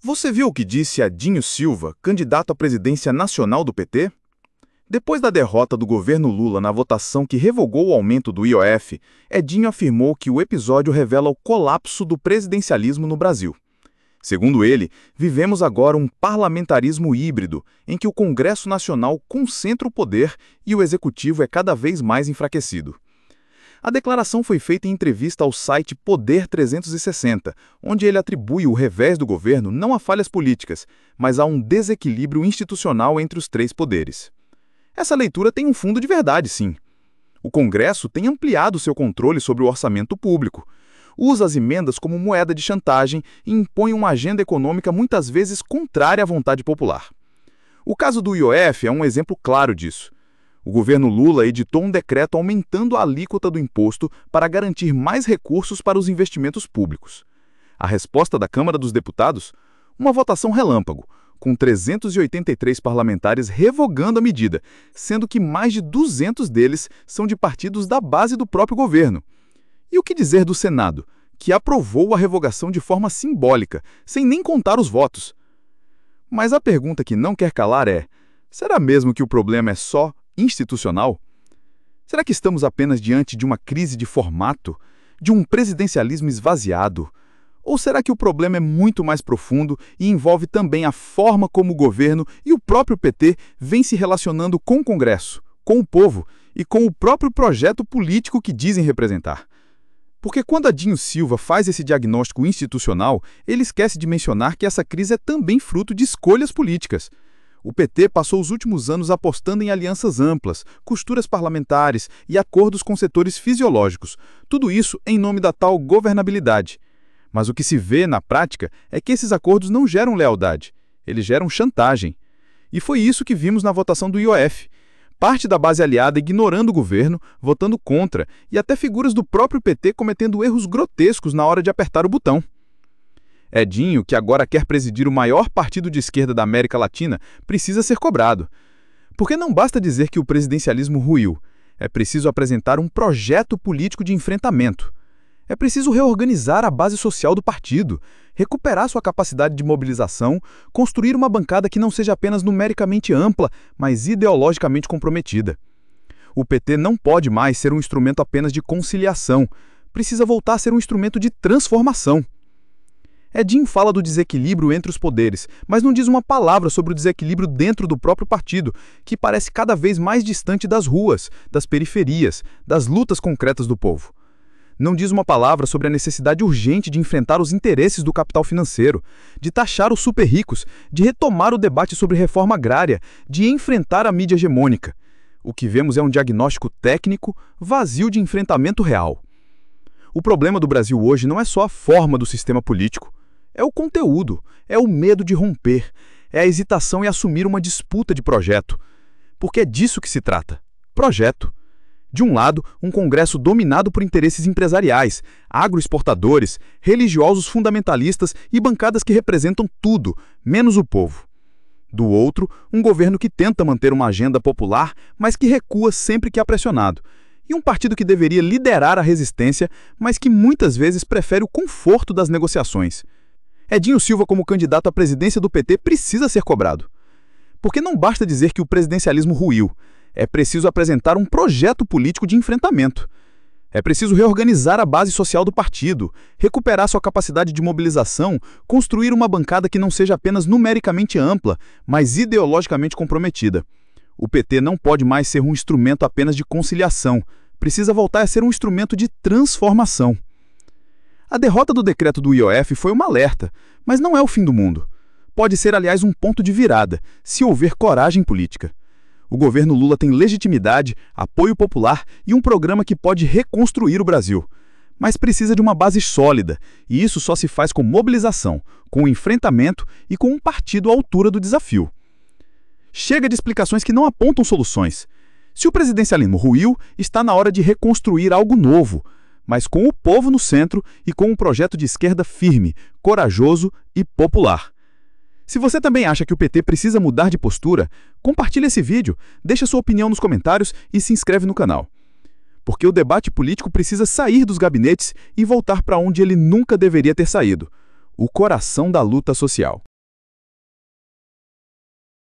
Você viu o que disse Edinho Silva, candidato à presidência nacional do PT? Depois da derrota do governo Lula na votação que revogou o aumento do IOF, Edinho afirmou que o episódio revela o colapso do presidencialismo no Brasil. Segundo ele, vivemos agora um parlamentarismo híbrido, em que o Congresso Nacional concentra o poder e o Executivo é cada vez mais enfraquecido. A declaração foi feita em entrevista ao site Poder 360, onde ele atribui o revés do governo não a falhas políticas, mas a um desequilíbrio institucional entre os três poderes. Essa leitura tem um fundo de verdade, sim. O Congresso tem ampliado seu controle sobre o orçamento público, usa as emendas como moeda de chantagem e impõe uma agenda econômica muitas vezes contrária à vontade popular. O caso do IOF é um exemplo claro disso. O governo Lula editou um decreto aumentando a alíquota do imposto para garantir mais recursos para os investimentos públicos. A resposta da Câmara dos Deputados? Uma votação relâmpago, com 383 parlamentares revogando a medida, sendo que mais de 200 deles são de partidos da base do próprio governo. E o que dizer do Senado, que aprovou a revogação de forma simbólica, sem nem contar os votos? Mas a pergunta que não quer calar é: será mesmo que o problema é só institucional? Será que estamos apenas diante de uma crise de formato, de um presidencialismo esvaziado? Ou será que o problema é muito mais profundo e envolve também a forma como o governo e o próprio PT vêm se relacionando com o Congresso, com o povo e com o próprio projeto político que dizem representar? Porque quando Edinho Silva faz esse diagnóstico institucional, ele esquece de mencionar que essa crise é também fruto de escolhas políticas. O PT passou os últimos anos apostando em alianças amplas, costuras parlamentares e acordos com setores fisiológicos, tudo isso em nome da tal governabilidade. Mas o que se vê na prática é que esses acordos não geram lealdade, eles geram chantagem. E foi isso que vimos na votação do IOF. Parte da base aliada ignorando o governo, votando contra, e até figuras do próprio PT cometendo erros grotescos na hora de apertar o botão. Edinho, que agora quer presidir o maior partido de esquerda da América Latina, precisa ser cobrado. Porque não basta dizer que o presidencialismo ruiu, é preciso apresentar um projeto político de enfrentamento. É preciso reorganizar a base social do partido, recuperar sua capacidade de mobilização, construir uma bancada que não seja apenas numericamente ampla, mas ideologicamente comprometida. O PT não pode mais ser um instrumento apenas de conciliação, precisa voltar a ser um instrumento de transformação. Edinho fala do desequilíbrio entre os poderes, mas não diz uma palavra sobre o desequilíbrio dentro do próprio partido, que parece cada vez mais distante das ruas, das periferias, das lutas concretas do povo. Não diz uma palavra sobre a necessidade urgente de enfrentar os interesses do capital financeiro, de taxar os super-ricos, de retomar o debate sobre reforma agrária, de enfrentar a mídia hegemônica. O que vemos é um diagnóstico técnico, vazio de enfrentamento real. O problema do Brasil hoje não é só a forma do sistema político. É o conteúdo, é o medo de romper, é a hesitação em assumir uma disputa de projeto. Porque é disso que se trata. Projeto. De um lado, um Congresso dominado por interesses empresariais, agroexportadores, religiosos fundamentalistas e bancadas que representam tudo, menos o povo. Do outro, um governo que tenta manter uma agenda popular, mas que recua sempre que é pressionado. E um partido que deveria liderar a resistência, mas que muitas vezes prefere o conforto das negociações. Edinho Silva, como candidato à presidência do PT, precisa ser cobrado. Porque não basta dizer que o presidencialismo ruiu. É preciso apresentar um projeto político de enfrentamento. É preciso reorganizar a base social do partido, recuperar sua capacidade de mobilização, construir uma bancada que não seja apenas numericamente ampla, mas ideologicamente comprometida. O PT não pode mais ser um instrumento apenas de conciliação, precisa voltar a ser um instrumento de transformação. A derrota do decreto do IOF foi um alerta, mas não é o fim do mundo. Pode ser, aliás, um ponto de virada, se houver coragem política. O governo Lula tem legitimidade, apoio popular e um programa que pode reconstruir o Brasil. Mas precisa de uma base sólida, e isso só se faz com mobilização, com enfrentamento e com um partido à altura do desafio. Chega de explicações que não apontam soluções. Se o presidencialismo ruiu, está na hora de reconstruir algo novo, mas com o povo no centro e com um projeto de esquerda firme, corajoso e popular. Se você também acha que o PT precisa mudar de postura, compartilhe esse vídeo, deixe sua opinião nos comentários e se inscreve no canal. Porque o debate político precisa sair dos gabinetes e voltar para onde ele nunca deveria ter saído: o coração da luta social.